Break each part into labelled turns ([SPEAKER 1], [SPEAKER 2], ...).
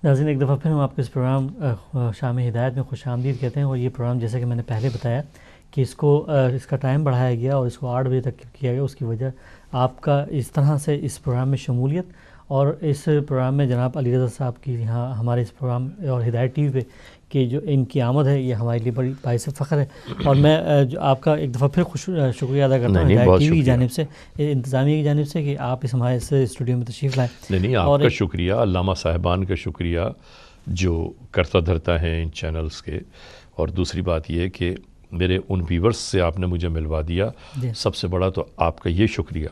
[SPEAKER 1] ناظرین، ایک دفعہ پھر ہم آپ کو اس پروگرام شام ہدایت میں خوش آمدید کہتے ہیں. اور یہ پروگرام جیسا کہ میں نے پہلے بتایا کہ اس کا ٹائم بڑھایا گیا اور اس کو 8 بجے تک کیا گیا. اس کی وجہ آپ کا اس طرح سے اس پروگرام میں شمولیت، اور اس پروگرام میں جناب علی رضا صاحب کی یہاں ہمارے اس پروگرام اور ہدایت ٹی وی پہ کہ جو ان کی آمد ہے یہ ہمارے لیے بڑی باعث فخر ہے. اور میں جو آپ کا ایک دفعہ پھر شکریہ ادا کرتا ہوں ہدایت ٹی وی کی جانب سے، انتظامیہ کی جانب سے، کہ آپ اس ہمارے اس اسٹوڈیو میں تشریف لائیں.
[SPEAKER 2] نہیں آپ کا شکریہ، علامہ صاحبان کا شکریہ جو کرتا دھرتا ہے ان چینلز کے. اور دوسری بات یہ کہ میرے ان ویورز سے آپ نے مجھے ملوا دیا. سب سے بڑا تو آپ کا یہ شکریہ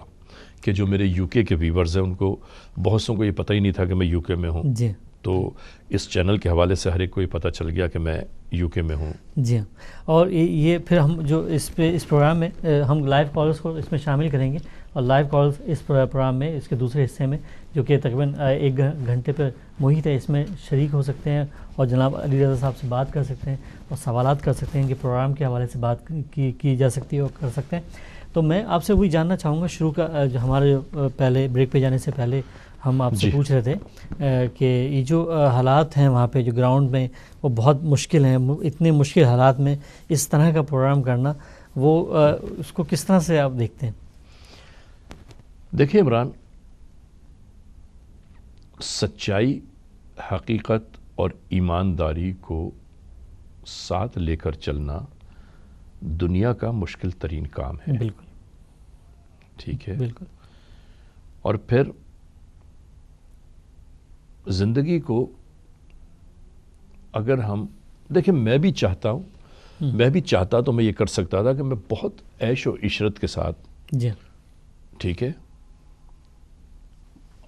[SPEAKER 2] کہ جو میرے یو کے ویورز ہیں ان کو بہت سوں کو یہ پتہ ہی نہیں تھا کہ میں یو کے میں ہوں.
[SPEAKER 1] جی،
[SPEAKER 2] تو اس چینل کے حوالے سے ہر ایک کو یہ پتہ چل گیا کہ میں یو کے میں ہوں.
[SPEAKER 1] جی ہاں. اور یہ پھر ہم جو اس پروگرام میں ہم لائیو کالرز کو اس میں شامل کریں گے. اور لائیو کالز اس پروگرام میں اس کے دوسرے حصے میں جو کہ تقریباً 1 گھنٹے پر محیط ہے، اس میں شریک ہو سکتے ہیں اور جناب علی رضا صاحب سے بات کر سکتے ہیں اور سوالات کر سکتے ہیں کہ پروگرام کے حوالے سے بات کی جا سکتی ہے اور کر سکتے ہیں. تو میں آپ سے وہی جاننا چاہوں گا شروع کا جو ہمارے پہلے بریک پہ جانے سے پہلے ہم آپ سے پوچھ رہے تھے کہ یہ جو حالات ہیں وہاں پہ جو گراؤنڈ میں وہ بہت مشکل ہیں. اتنے مشکل حالات میں اس طرح کا پروگرام کرنا، وہ اس کو کس طرح سے آپ دیکھتے ہیں؟
[SPEAKER 2] دیکھیں عمران، سچائی، حقیقت اور ایمانداری کو ساتھ لے کر چلنا دنیا کا مشکل ترین کام ہے.
[SPEAKER 1] بالکل
[SPEAKER 2] ٹھیک ہے.
[SPEAKER 1] بالکل.
[SPEAKER 2] اور پھر زندگی کو اگر ہم دیکھیں، میں بھی چاہتا تو میں یہ کر سکتا تھا کہ میں بہت عیش و عشرت کے ساتھ،
[SPEAKER 1] جی
[SPEAKER 2] ٹھیک ہے،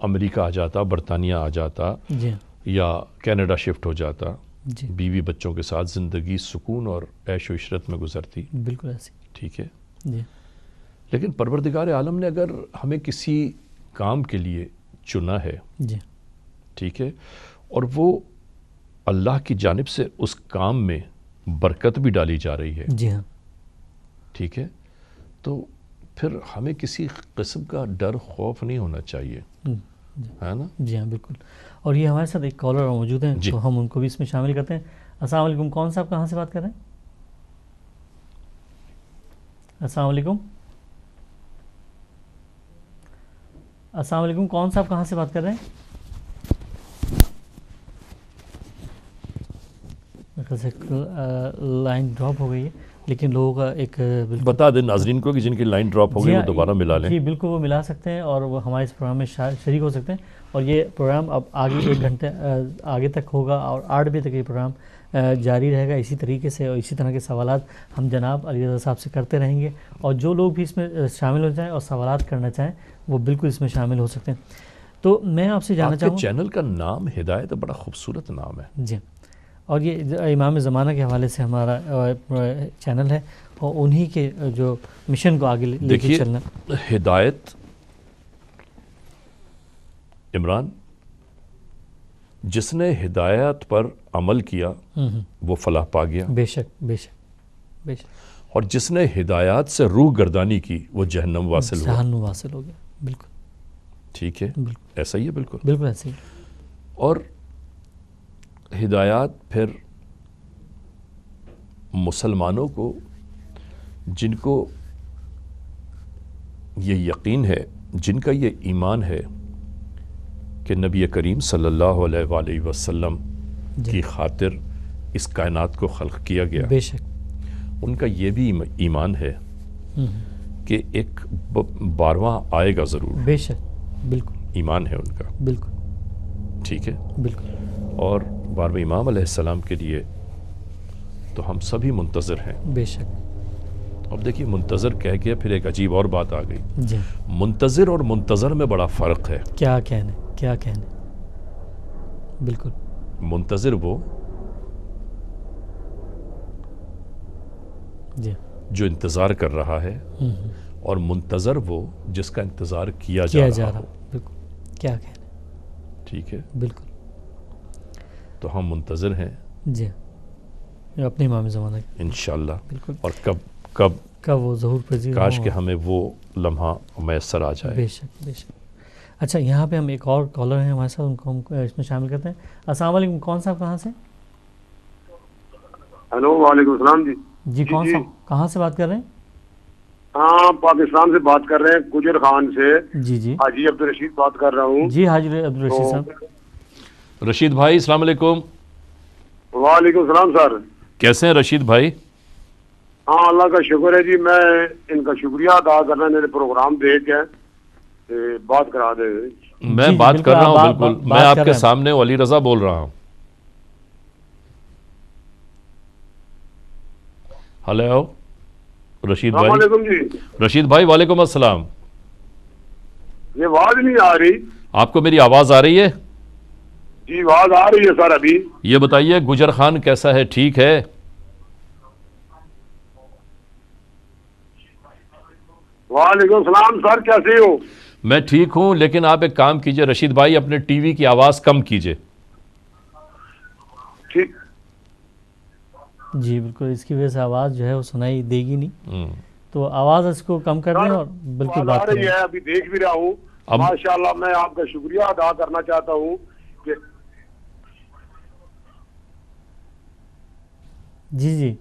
[SPEAKER 2] امریکہ آ جاتا، برطانیہ آ جاتا،
[SPEAKER 1] جی
[SPEAKER 2] یا کینیڈا شفٹ ہو جاتا،
[SPEAKER 1] جی
[SPEAKER 2] بیوی بچوں کے ساتھ زندگی سکون اور عیش و عشرت میں گزرتی.
[SPEAKER 1] بالکل ایسی.
[SPEAKER 2] ٹھیک ہے.
[SPEAKER 1] جی.
[SPEAKER 2] لیکن پروردگار عالم نے اگر ہمیں کسی کام کے لیے چنا ہے،
[SPEAKER 1] جی
[SPEAKER 2] ٹھیک ہے، اور وہ اللہ کی جانب سے اس کام میں برکت بھی ڈالی جا رہی ہے،
[SPEAKER 1] جی ہاں،
[SPEAKER 2] ٹھیک ہے، تو پھر ہمیں کسی قسم کا ڈر خوف نہیں ہونا چاہیے، ہے نا؟
[SPEAKER 1] جی ہاں بالکل. اور یہ ہمارے ساتھ ایک کالر موجود ہیں تو ہم ان کو بھی اس میں شامل کرتے ہیں. السلام علیکم. کون صاحب کہاں سے بات کر رہے ہیں؟ السلام علیکم. السلام علیکم. کون صاحب کہاں سے بات کر رہے ہیں؟ لائن ڈراپ ہو گئی ہے، لیکن لوگوں کا ایک
[SPEAKER 2] بتا دیں ناظرین کو کہ جن کی لائن ڈراپ ہو گئی وہ دوبارہ ملا لیں.
[SPEAKER 1] جی بالکل، وہ ملا سکتے ہیں اور وہ ہمارے اس پروگرام میں شریک ہو سکتے ہیں. اور یہ پروگرام اب آگے 1 گھنٹے آگے تک ہوگا اور 8 بجے تک یہ پروگرام جاری رہے گا اسی طریقے سے. اور اسی طرح کے سوالات ہم جناب علی رضا صاحب سے کرتے رہیں گے. اور جو لوگ بھی اس میں شامل ہو جائیں اور سوالات کرنا چاہیں وہ بالکل اس میں شامل ہو سکتے ہیں. تو میں آپ سے جاننا چاہوں گا،
[SPEAKER 2] چینل کا نام ہدایت بڑا خوبصورت نام ہے.
[SPEAKER 1] جی. اور یہ امام زمانہ کے حوالے سے ہمارا چینل ہے اور انہی کے جو مشن کو آگے لے کے چلنا.
[SPEAKER 2] ہدایت عمران، جس نے ہدایت پر عمل کیا وہ فلاح پا گیا.
[SPEAKER 1] بے شک بے شک بے شک.
[SPEAKER 2] اور جس نے ہدایات سے روح گردانی کی وہ جہنم واصل ہوا.
[SPEAKER 1] جہنم واصل ہو گیا. بالکل
[SPEAKER 2] ٹھیک ہے، ایسا ہی ہے. بالکل
[SPEAKER 1] بالکل ایسا ہی.
[SPEAKER 2] اور ہدایات پھر مسلمانوں کو، جن کو یہ یقین ہے، جن کا یہ ایمان ہے کہ نبی کریم صلی اللہ علیہ وآلہ وسلم کی خاطر اس کائنات کو خلق کیا گیا،
[SPEAKER 1] بے شک
[SPEAKER 2] ان کا یہ بھی ایمان ہے کہ ایک 12واں آئے گا ضرور.
[SPEAKER 1] بے شک بالکل
[SPEAKER 2] ایمان ہے ان کا.
[SPEAKER 1] بالکل
[SPEAKER 2] ٹھیک ہے.
[SPEAKER 1] بالکل.
[SPEAKER 2] اور 12ویں امام علیہ السلام کے لیے تو ہم سبھی منتظر ہیں.
[SPEAKER 1] بے شک.
[SPEAKER 2] اب دیکھیے، منتظر کہہ کے پھر ایک عجیب اور بات آ گئی.
[SPEAKER 1] جی.
[SPEAKER 2] منتظر اور منتظر میں بڑا فرق ہے.
[SPEAKER 1] کیا کہنے. بالکل.
[SPEAKER 2] منتظر وہ
[SPEAKER 1] جی
[SPEAKER 2] جو انتظار کر رہا ہے، اور منتظر وہ جس کا انتظار کیا جا رہا.
[SPEAKER 1] بالکل. کیا کہنے.
[SPEAKER 2] ٹھیک ہے.
[SPEAKER 1] بالکل.
[SPEAKER 2] تو ہم منتظر ہیں.
[SPEAKER 1] جی اپنے امام زمانہ
[SPEAKER 2] انشاءاللہ.
[SPEAKER 1] بالکل.
[SPEAKER 2] اور کب
[SPEAKER 1] وہ ظہور پذیر،
[SPEAKER 2] کاش کہ ہمیں وہ لمحہ میسر آ جائے.
[SPEAKER 1] بے شک بے شک. اچھا یہاں پہ ہم ایک اور کالر ہیں ہمارے ساتھ، ان کو ہم اس میں شامل کرتے ہیں. السلام علیکم، کون صاحب کہاں سے؟
[SPEAKER 3] ہیلو وعلیکم السلام جی.
[SPEAKER 1] جی کون صاحب کہاں سے بات کر رہے ہیں؟
[SPEAKER 3] ہاں پاکستان سے بات کر رہے ہیں، گجر خان سے.
[SPEAKER 1] جی جی
[SPEAKER 3] حاجی عبدالرشید بات کر رہا ہوں.
[SPEAKER 1] جی حاجی عبدالرشید صاحب.
[SPEAKER 2] رشید بھائی السلام علیکم.
[SPEAKER 3] وعلیکم السلام سر.
[SPEAKER 2] کیسے ہیں رشید بھائی؟
[SPEAKER 3] ہاں اللہ کا شکر ہے جی. میں ان کا شکریہ ادا کرنا، میرے پروگرام دیکھ کے بات کرا دے.
[SPEAKER 2] میں
[SPEAKER 1] جی
[SPEAKER 2] بات کر رہا ہوں، بالکل
[SPEAKER 1] بات
[SPEAKER 2] میں
[SPEAKER 1] کر
[SPEAKER 2] آپ
[SPEAKER 1] رہے
[SPEAKER 2] کے
[SPEAKER 1] ہیں.
[SPEAKER 2] سامنے علی رضا بول رہا ہوں. ہلو رشید
[SPEAKER 3] السلام
[SPEAKER 2] بھائی.
[SPEAKER 3] علیکم جی.
[SPEAKER 2] رشید بھائی وعلیکم السلام.
[SPEAKER 3] یہ آواز نہیں آ رہی.
[SPEAKER 2] آپ کو میری آواز آ رہی ہے؟
[SPEAKER 3] جی آواز آ رہی ہے سر ابھی.
[SPEAKER 2] یہ بتائیے گجر خان کیسا ہے، ٹھیک ہے؟
[SPEAKER 3] وعلیکم السلام سر، کیسے ہو؟
[SPEAKER 2] میں ٹھیک ہوں، لیکن آپ ایک کام کیجئے رشید بھائی، اپنے ٹی وی کی آواز کم کیجئے.
[SPEAKER 3] ٹھیک.
[SPEAKER 1] جی بالکل، اس کی وجہ سے آواز جو ہے وہ سنائی دے گی نہیں، تو آواز اس کو کم کر دیں اور بالکل
[SPEAKER 3] آواز
[SPEAKER 1] بات
[SPEAKER 3] آ
[SPEAKER 1] کریں.
[SPEAKER 3] رہی ہے، ابھی دیکھ بھی رہا ہوں. ماشاءاللہ میں آپ کا شکریہ ادا کرنا چاہتا ہوں کہ
[SPEAKER 1] جی جی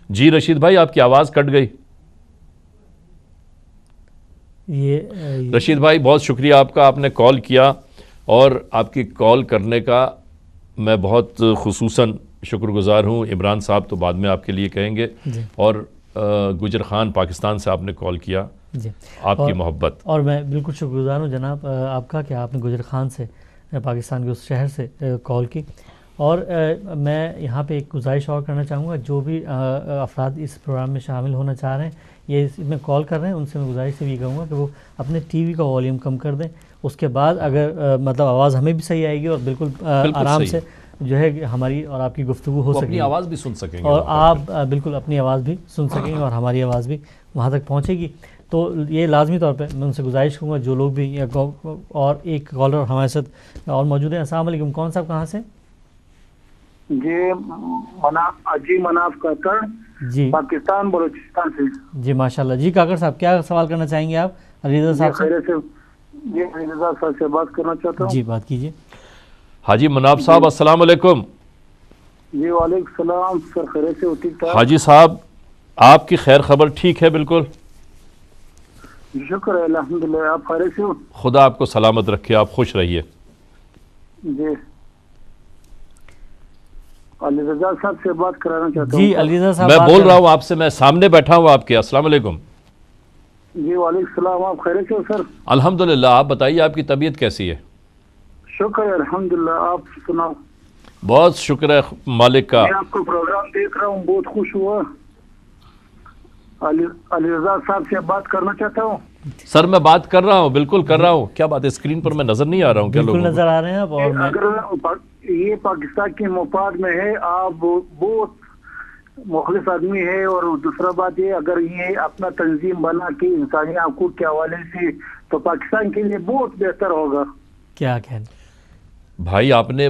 [SPEAKER 2] جی رشید بھائی آپ کی آواز کٹ گئی.
[SPEAKER 1] یہ
[SPEAKER 2] رشید بھائی بہت شکریہ آپ کا، آپ نے کال کیا، اور آپ کی کال کرنے کا میں بہت خصوصاً شکر گزار ہوں. عمران صاحب تو بعد میں آپ کے لیے کہیں گے.
[SPEAKER 1] جی
[SPEAKER 2] اور گجر خان پاکستان سے آپ نے کال کیا،
[SPEAKER 1] جی
[SPEAKER 2] آپ کی محبت.
[SPEAKER 1] اور میں بالکل شکر گزار ہوں جناب آپ کا کہ آپ نے گجر خان سے، پاکستان کے اس شہر سے کال کی. اور میں یہاں پہ ایک گزارش اور کرنا چاہوں گا، جو بھی افراد اس پروگرام میں شامل ہونا چاہ رہے ہیں، یہ اس میں کال کر رہے ہیں، ان سے میں گزارش سے بھی کہوں گا کہ وہ اپنے ٹی وی کا والیوم کم کر دیں. اس کے بعد اگر مطلب آواز ہمیں بھی صحیح آئے گی اور بالکل آرام سے جو ہے ہماری اور آپ کی گفتگو ہو سکے گی،
[SPEAKER 2] اپنی آواز بھی سن سکیں گے،
[SPEAKER 1] اور آپ بالکل اپنی آواز بھی سن سکیں گے اور ہماری آواز بھی وہاں تک پہنچے گی. تو یہ لازمی طور پہ میں ان سے گزارش کروں گا، جو لوگ بھی اور ایک کالر ہمارے ساتھ اور موجود ہیں. السلام علیکم، کون صاحب کہاں سے؟
[SPEAKER 3] جی مناف کاکڑ،
[SPEAKER 1] جی
[SPEAKER 3] پاکستان بلوچستان سے.
[SPEAKER 1] جی ماشاءاللہ. جی کاکڑ صاحب کیا سوال کرنا چاہیں گے آپ علی رضا صاحب سے؟
[SPEAKER 3] جی علی رضا صاحب سے بات کرنا چاہتا ہوں.
[SPEAKER 1] جی بات کیجیے.
[SPEAKER 2] حاجی مناف صاحب السلام علیکم.
[SPEAKER 3] جی وعلیکم السلام سر، خیریت سے ہو؟ ٹھیک ٹھاک
[SPEAKER 2] حاجی صاحب آپ کی خیر خبر ٹھیک ہے؟ بالکل
[SPEAKER 3] شکر ہے الحمدللہ. آپ خیریت سے ہو؟
[SPEAKER 2] خدا آپ کو سلامت رکھے، آپ خوش رہیے.
[SPEAKER 3] جی علی رضا صاحب سے بات کرانا چاہتا ہوں.
[SPEAKER 1] جی علی رضا صاحب
[SPEAKER 2] میں
[SPEAKER 1] بات
[SPEAKER 2] بول
[SPEAKER 1] کر
[SPEAKER 2] رہا ہوں آپ سے، میں سامنے بیٹھا ہوں آپ کے. السلام علیکم.
[SPEAKER 3] جی وعلیکم السلام. آپ خیریت سے ہو سر؟
[SPEAKER 2] الحمدللہ. آپ بتائیے آپ کی طبیعت کیسی ہے؟
[SPEAKER 3] شکر ہے الحمدللہ. آپ سناؤ؟
[SPEAKER 2] بہت شکر ہے مالک کا.
[SPEAKER 3] میں آپ کا پروگرام دیکھ رہا ہوں، بہت خوش ہوا. علی رضا صاحب سے بات کرنا چاہتا ہوں.
[SPEAKER 2] سر میں بات کر رہا ہوں، بالکل کر رہا ہوں. کیا بات ہے، اسکرین پر میں نظر نہیں آ رہا ہوں کیا
[SPEAKER 1] بالکل
[SPEAKER 2] لوگوں
[SPEAKER 1] نظر آ رہے ہیں آپ. اور میں
[SPEAKER 3] اگر یہ پاکستان کے مفاد میں ہے، آپ بہت مخلص آدمی ہے. اور دوسرا بات یہ، اگر یہ اپنا تنظیم بنا کے انسانی حقوق کے حوالے سے، تو پاکستان کے لیے بہت بہتر ہوگا.
[SPEAKER 1] کیا کہنے
[SPEAKER 2] بھائی، آپ نے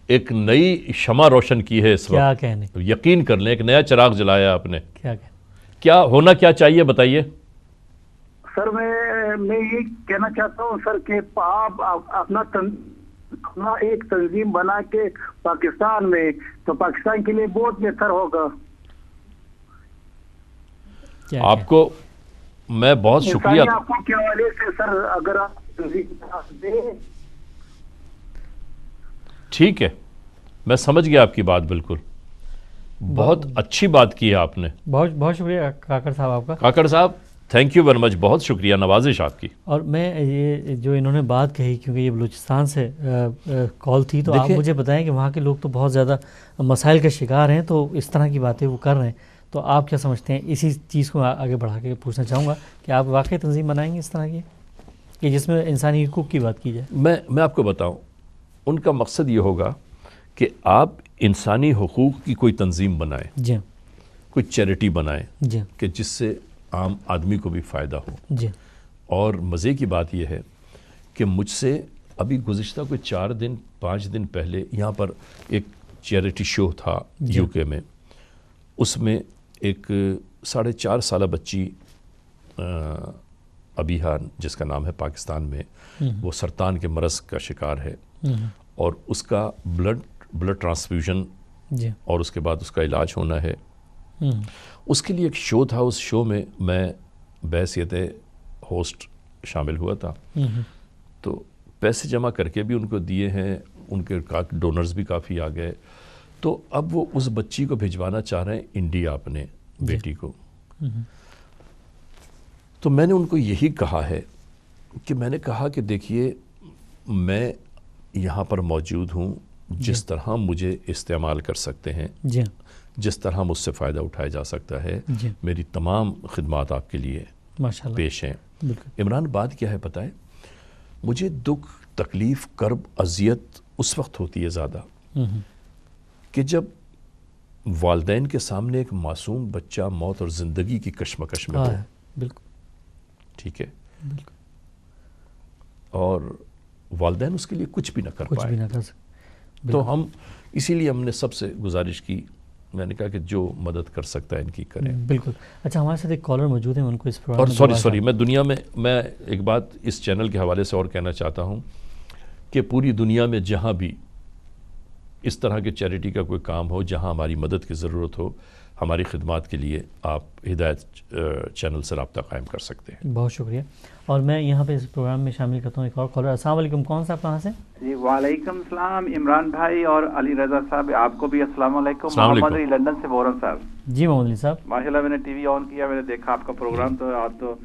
[SPEAKER 2] ایک نئی شمع روشن کی ہے اس
[SPEAKER 1] کیا
[SPEAKER 2] وقت.
[SPEAKER 1] کہنے
[SPEAKER 2] یقین کر لیں، ایک نیا چراغ جلایا آپ نے.
[SPEAKER 1] کیا کہنے
[SPEAKER 2] کیا ہونا کیا چاہیے بتائیے.
[SPEAKER 3] سر میں یہ کہنا چاہتا ہوں سر کہ آپ اپنا ایک تنظیم بنا کے پاکستان میں، تو پاکستان کے لیے بہت بہتر ہوگا.
[SPEAKER 2] آپ کو میں بہت شکریہ.
[SPEAKER 3] انسانی حقوق کے حوالے سے سر اگر آپ دیں.
[SPEAKER 2] ٹھیک ہے، میں سمجھ گیا آپ کی بات. بالکل بہت اچھی بات کی ہے آپ نے.
[SPEAKER 1] بہت بہت شکریہ کاکڑ صاحب آپ کا.
[SPEAKER 2] کاکڑ صاحب تھینک یو ویری مچ، بہت شکریہ، نوازش آپ کی.
[SPEAKER 1] اور میں یہ جو انہوں نے بات کہی، کیونکہ یہ بلوچستان سے کال تھی، تو آپ مجھے بتائیں کہ وہاں کے لوگ تو بہت زیادہ مسائل کا شکار ہیں، تو اس طرح کی باتیں وہ کر رہے ہیں، تو آپ کیا سمجھتے ہیں؟ اسی چیز کو آگے بڑھا کے پوچھنا چاہوں گا کہ آپ واقعی تنظیم بنائیں گے اس طرح کی کہ جس میں انسانی حقوق کی بات کی جائے؟
[SPEAKER 2] میں آپ کو بتاؤں، ان کا مقصد یہ ہوگا کہ آپ انسانی حقوق کی کوئی تنظیم بنائیں،
[SPEAKER 1] جی
[SPEAKER 2] کوئی چیریٹی بنائیں،
[SPEAKER 1] جی
[SPEAKER 2] کہ جس سے عام آدمی کو بھی فائدہ ہو.
[SPEAKER 1] جی
[SPEAKER 2] اور مزے کی بات یہ ہے کہ مجھ سے ابھی گزشتہ کوئی 4-5 دن پہلے یہاں پر ایک چیریٹی شو تھا یو کے میں. اس میں ایک 4.5 سالہ بچی ابیہا جس کا نام ہے پاکستان میں، وہ سرطان کے مرض کا شکار ہے، اور اس کا بلڈ ٹرانسفیوژن اور اس کے بعد اس کا علاج ہونا ہے. اس کے لیے ایک شو تھا، اس شو میں میں بحیثیت ہوسٹ شامل ہوا تھا. تو پیسے جمع کر کے بھی ان کو دیے ہیں، ان کے ڈونرز بھی کافی آ گئے. تو اب وہ اس بچی کو بھجوانا چاہ رہے ہیں انڈیا، اپنے بیٹی کو. تو میں نے ان کو یہی کہا ہے کہ میں نے کہا کہ دیکھیے میں یہاں پر موجود ہوں، جس طرح مجھے استعمال کر سکتے ہیں، جس طرح مجھ سے فائدہ اٹھایا جا سکتا ہے، میری تمام خدمات آپ کے لیے پیش ہیں. عمران بات کیا ہے پتہ ہے؟ مجھے دکھ، تکلیف، کرب، اذیت اس وقت ہوتی ہے زیادہ کہ جب والدین کے سامنے ایک معصوم بچہ موت اور زندگی کی کشمکش میں ہو.
[SPEAKER 1] بالکل
[SPEAKER 2] ٹھیک ہے، اور والدین اس کے لیے کچھ بھی نہ کر پائے. تو ہم اسی لیے ہم نے سب سے گزارش کی، میں نے کہا کہ جو مدد کر سکتا ہے ان کی کریں.
[SPEAKER 1] بالکل. اچھا، ہمارے ساتھ ایک کالر موجود ہیں، ان کو اس پروگرام
[SPEAKER 2] اور سوری میں دنیا میں ایک بات اس چینل کے حوالے سے اور کہنا چاہتا ہوں کہ پوری دنیا میں جہاں بھی اس طرح کے چیریٹی کا کوئی کام ہو، جہاں ہماری مدد کی ضرورت ہو، ہماری خدمات کے لیے آپ ہدایت چینل سے رابطہ قائم کر سکتے ہیں.
[SPEAKER 1] بہت شکریہ. اور میں یہاں پہ اس پروگرام میں شامل کرتا ہوں ایک اور کالر. السلام علیکم، کون صاحب کہاں سے؟
[SPEAKER 4] جی وعلیکم السلام عمران بھائی اور علی رضا صاحب، آپ کو بھی السلام علیکم. محمد علی لندن سے بول رہا ہوں صاحب.
[SPEAKER 1] جی محمد علی صاحب،
[SPEAKER 4] ماشاءاللہ میں نے ٹی وی آن کیا، میں نے دیکھا آپ کا پروگرام. تو آپ تو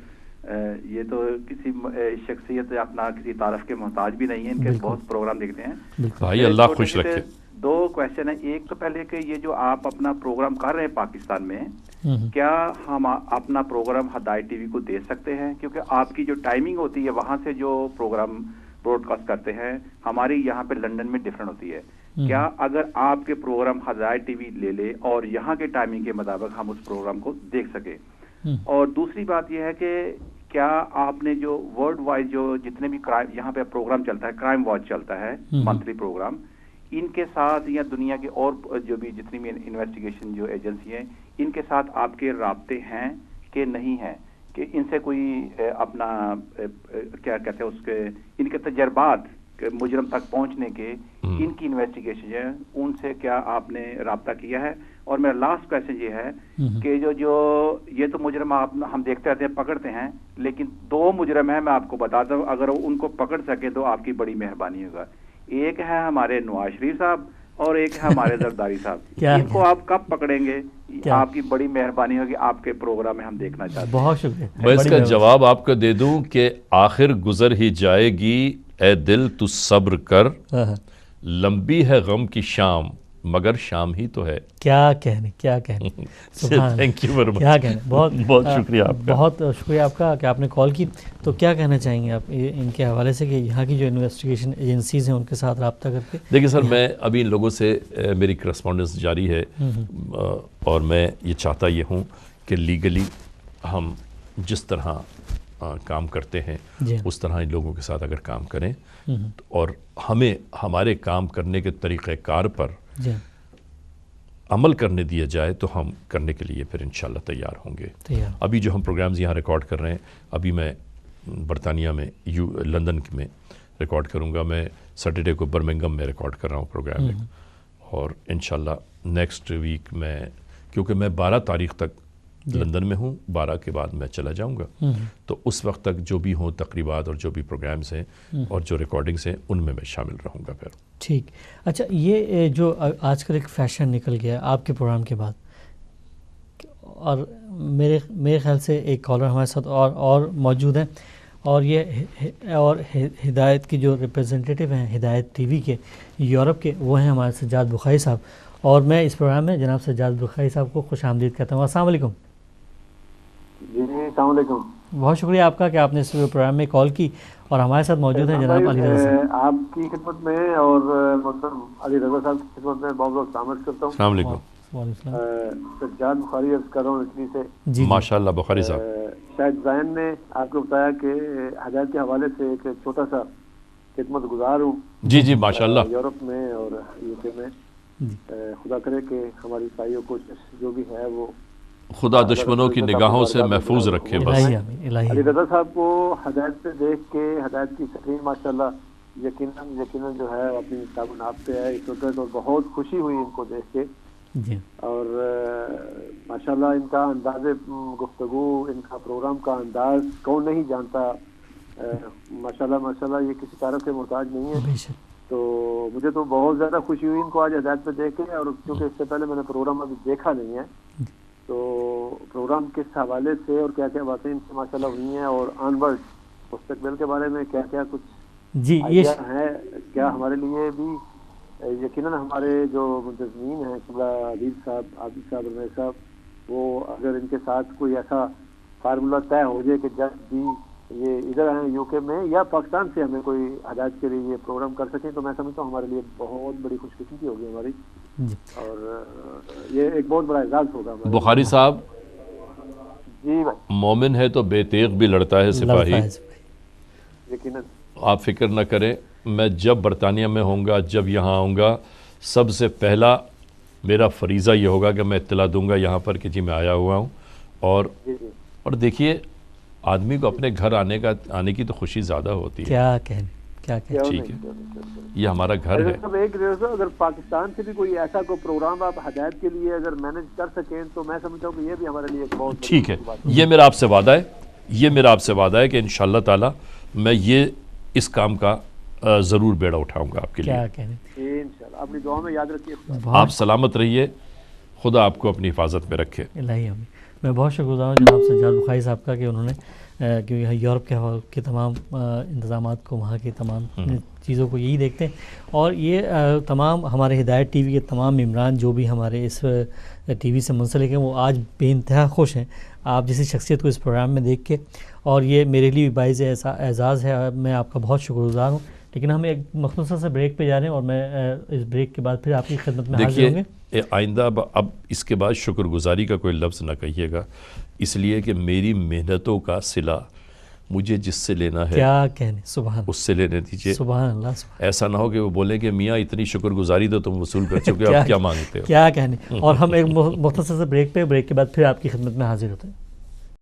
[SPEAKER 4] یہ تو کسی شخصیت اپنا کسی تعارف کے محتاج بھی نہیں ہے، ان کے بہت پروگرام دیکھتے ہیں.
[SPEAKER 2] بھائی اللہ خوش رکھے.
[SPEAKER 4] دو کویشچن ہیں. ایک تو پہلے کہ یہ جو آپ اپنا پروگرام کر رہے ہیں پاکستان میں، کیا ہم اپنا پروگرام ہدایت ٹی وی کو دے سکتے ہیں؟ کیونکہ آپ کی جو ٹائمنگ ہوتی ہے وہاں سے جو پروگرام براڈ کاسٹ کرتے ہیں ہماری یہاں پہ لندن میں ڈفرینٹ ہوتی ہے. کیا اگر آپ کے پروگرام ہدایت ٹی وی لے لے اور یہاں کے ٹائمنگ کے مطابق ہم اس پروگرام کو دیکھ سکیں؟ اور دوسری بات یہ ہے کہ کیا آپ نے جو ورلڈ وائز جو جتنے بھی کرائم یہاں پہ پروگرام چلتا ہے، کرائم واچ چلتا ہے منتھلی پروگرام، ان کے ساتھ یا دنیا کے اور جو بھی جتنی بھی انویسٹیگیشن جو ایجنسی ہیں ان کے ساتھ آپ کے رابطے ہیں کہ نہیں ہیں؟ کہ ان سے کوئی اپنا کیا کہتے ہیں اس کے ان کے تجربات مجرم تک پہنچنے کے، ان کی انویسٹیگیشن ہے، ان سے کیا آپ نے رابطہ کیا ہے؟ اور میرا لاسٹ کویشچن یہ ہے کہ جو یہ تو مجرم آپ ہم دیکھتے رہتے ہیں، پکڑتے ہیں، لیکن دو مجرم ہیں، میں آپ کو بتاتا ہوں، اگر ان کو پکڑ سکے تو آپ کی بڑی مہربانی ہوگا. ایک ہے ہمارے نواز شریف صاحب اور ایک ہے ہمارے زرداری صاحب. ان کو آپ کب پکڑیں گے؟ آپ کی بڑی مہربانی ہوگی، آپ کے پروگرام میں ہم دیکھنا چاہتے ہیں.
[SPEAKER 1] بہت شکریہ.
[SPEAKER 2] میں اس کا جواب آپ کو دے دوں کہ آخر گزر ہی جائے گی، اے دل تو صبر کر، لمبی ہے غم کی شام مگر شام ہی تو ہے.
[SPEAKER 1] کیا کہنے
[SPEAKER 2] تھینک یو ویری مچ.
[SPEAKER 1] کیا کہنے. بہت
[SPEAKER 2] بہت شکریہ آپ کا.
[SPEAKER 1] بہت شکریہ آپ کا کہ آپ نے کال کی. تو کیا کہنا چاہیں گے آپ ان کے حوالے سے کہ یہاں کی جو انویسٹیگیشن ایجنسیز ہیں ان کے ساتھ رابطہ کر کے؟
[SPEAKER 2] دیکھیں سر، میں ابھی ان لوگوں سے میری کرسپونڈنس جاری ہے، اور میں یہ چاہتا یہ ہوں کہ لیگلی ہم جس طرح کام کرتے ہیں اس طرح ان لوگوں کے ساتھ اگر کام کریں اور ہمیں ہمارے کام کرنے کے طریقہ کار پر عمل کرنے دیا جائے تو ہم کرنے کے لیے پھر انشاءاللہ تیار ہوں گے. ابھی جو ہم پروگرامز یہاں ریکارڈ کر رہے ہیں، ابھی میں برطانیہ میں لندن میں ریکارڈ کروں گا. میں سیٹرڈے کو برمنگم میں ریکارڈ کر رہا ہوں پروگرام میں، اور انشاءاللہ نیکسٹ ویک میں، کیونکہ میں 12 تاریخ تک لندن میں ہوں، 12 کے بعد میں چلا جاؤں گا. تو اس وقت تک جو بھی ہوں تقریبات اور جو بھی پروگرامز ہیں اور جو ریکارڈنگز ہیں ان میں شامل رہوں گا پھر.
[SPEAKER 1] ٹھیک. اچھا، یہ جو آج کل ایک فیشن نکل گیا آپ کے پروگرام کے بعد، اور میرے خیال سے ایک کالر ہمارے ساتھ اور موجود ہیں، اور یہ اور ہدایت کی جو ریپرزنٹیٹیو ہیں ہدایت ٹی وی کے یورپ کے، وہ ہیں ہمارے سجاد بخاری صاحب. اور میں اس پروگرام میں جناب سجاد بخاری صاحب کو خوش آمدید کہتا ہوں. السلام علیکم.
[SPEAKER 3] جی السلام علیکم.
[SPEAKER 1] بہت شکریہ آپ کا کہ آپ نے اس پروگرام میں کال کی، اور ہمارے ساتھ موجود ہیں جناب علی رضا صاحب.
[SPEAKER 3] آپ کی خدمت میں اور محترم علی رضا صاحب کی خدمت میں بہت بہت سلامت کرتا ہوں.
[SPEAKER 2] السلام علیکم.
[SPEAKER 3] سجاد بخاری عرض کر رہا ہوں اٹلی سے.
[SPEAKER 1] جی
[SPEAKER 2] ماشاء اللہ بخاری صاحب.
[SPEAKER 3] شاید زائن نے آپ کو بتایا کہ ہدایت کے حوالے سے ایک چھوٹا سا خدمت گزار ہوں.
[SPEAKER 2] جی ماشاء اللہ.
[SPEAKER 3] یورپ میں اور یو کے میں. خدا کرے کہ ہماری ساری کوشش جو بھی ہے وہ
[SPEAKER 2] خدا دشمنوں کی نگاہوں سے محفوظ رکھے بس.
[SPEAKER 5] علی رضا صاحب کو ہدایت پہ دیکھ کے ہدایت کی سکرین ماشاءاللہ یقیناً جو ہے اپنی کتاب و ناپ پہ ہے اس وقت، اور بہت خوشی ہوئی ان کو دیکھ کے. اور ماشاءاللہ ان کا انداز گفتگو، ان کا پروگرام کا انداز کون نہیں جانتا. ماشاءاللہ یہ کسی تعارف کے محتاج نہیں ہے. تو مجھے تو بہت زیادہ خوشی ہوئی ان کو آج ہدایت پہ دیکھ کے. اور کیونکہ اس سے پہلے میں نے پروگرام ابھی دیکھا نہیں ہے، تو پروگرام کس حوالے سے اور کیا کیا باتیں ان سے ماشاءاللہ ہوئی ہیں، اور آن ورڈ مستقبل کے بارے میں کیا کیا کچھ آئیڈیا ہے، کیا ہمارے لیے بھی یقیناً ہمارے جو منتظمین ہیں قبلہ عدیل صاحب، عابد صاحب، رمیش صاحب، وہ اگر ان کے ساتھ کوئی ایسا فارمولہ طے ہو جائے کہ جب بھی یہ ادھر ہیں یو کے میں یا پاکستان سے ہمیں کوئی ہدایت کے لیے یہ پروگرام کر سکیں، تو میں سمجھتا ہوں ہمارے لیے بہت بڑی خوش قسمتی ہوگی ہماری، اور یہ ایک بہت بڑا اعزاز ہوگا.
[SPEAKER 2] بخاری صاحب
[SPEAKER 5] جی بھائی،
[SPEAKER 2] مومن ہے تو بے تیغ بھی لڑتا ہے سپاہی.
[SPEAKER 5] یقیناً
[SPEAKER 2] آپ فکر نہ کریں، میں جب برطانیہ میں ہوں گا، جب یہاں آؤں گا، سب سے پہلا میرا فریضہ یہ ہوگا کہ میں اطلاع دوں گا یہاں پر کہ جی میں آیا ہوا ہوں. اور دیکھیے آدمی کو اپنے گھر آنے کی تو خوشی زیادہ ہوتی ہے.
[SPEAKER 1] کیا کہنے
[SPEAKER 2] ٹھیک ہے، یہ ہمارا گھر ہے.
[SPEAKER 5] ایک اگر پاکستان سے بھی کوئی ایسا کوئی پروگرام آپ ہدایت کے لیے اگر مینج کر سکیں تو میں سمجھتا ہوں کہ یہ بھی ہمارے لیے ایک بہت
[SPEAKER 2] ٹھیک ہے. یہ میرا آپ سے وعدہ ہے کہ انشاءاللہ تعالی میں یہ اس کام کا ضرور بیڑا اٹھاؤں گا آپ کے لیے.
[SPEAKER 5] انشاءاللہ اپنی دعا میں یاد رکھیے.
[SPEAKER 2] آپ سلامت رہیے، خدا آپ کو اپنی حفاظت میں رکھے.
[SPEAKER 1] میں بہت شکر گزار ہوں جناب سجاد بخاری صاحب کا کہ انہوں نے کیونکہ یورپ کے تمام انتظامات کو، وہاں کی تمام چیزوں کو یہی دیکھتے ہیں، اور یہ تمام ہمارے ہدایت ٹی وی کے تمام ممبران جو بھی ہمارے اس ٹی وی سے منسلک ہیں وہ آج بے انتہا خوش ہیں آپ جیسی شخصیت کو اس پروگرام میں دیکھ کے، اور یہ میرے لیے بھی باعث اعزاز ہے. میں آپ کا بہت شکر گزار ہوں. لیکن ہم ایک مختصر سے بریک پہ جا رہے ہیں، اور میں اس بریک کے بعد پھر آپ کی خدمت میں حاضر ہوں گے.
[SPEAKER 2] دیکھیے آئندہ اب اس کے بعد شکر گزاری کا کوئی لفظ نہ کہیے گا، اس لیے کہ میری محنتوں کا صلہ مجھے جس سے لینا ہے
[SPEAKER 1] کیا کہنے، سبحان
[SPEAKER 2] اس سے لینے دیجیے.
[SPEAKER 1] سبحان اللہ.
[SPEAKER 2] ایسا نہ ہو کہ وہ بولیں کہ میاں اتنی شکر گزاری تو تم وصول کر چکے ہو، اب کیا مانگتے ہو.
[SPEAKER 1] کیا کہنے. اور ہم ایک مختصر سے بریک کے بعد پھر آپ کی خدمت میں حاضر ہوتے ہیں.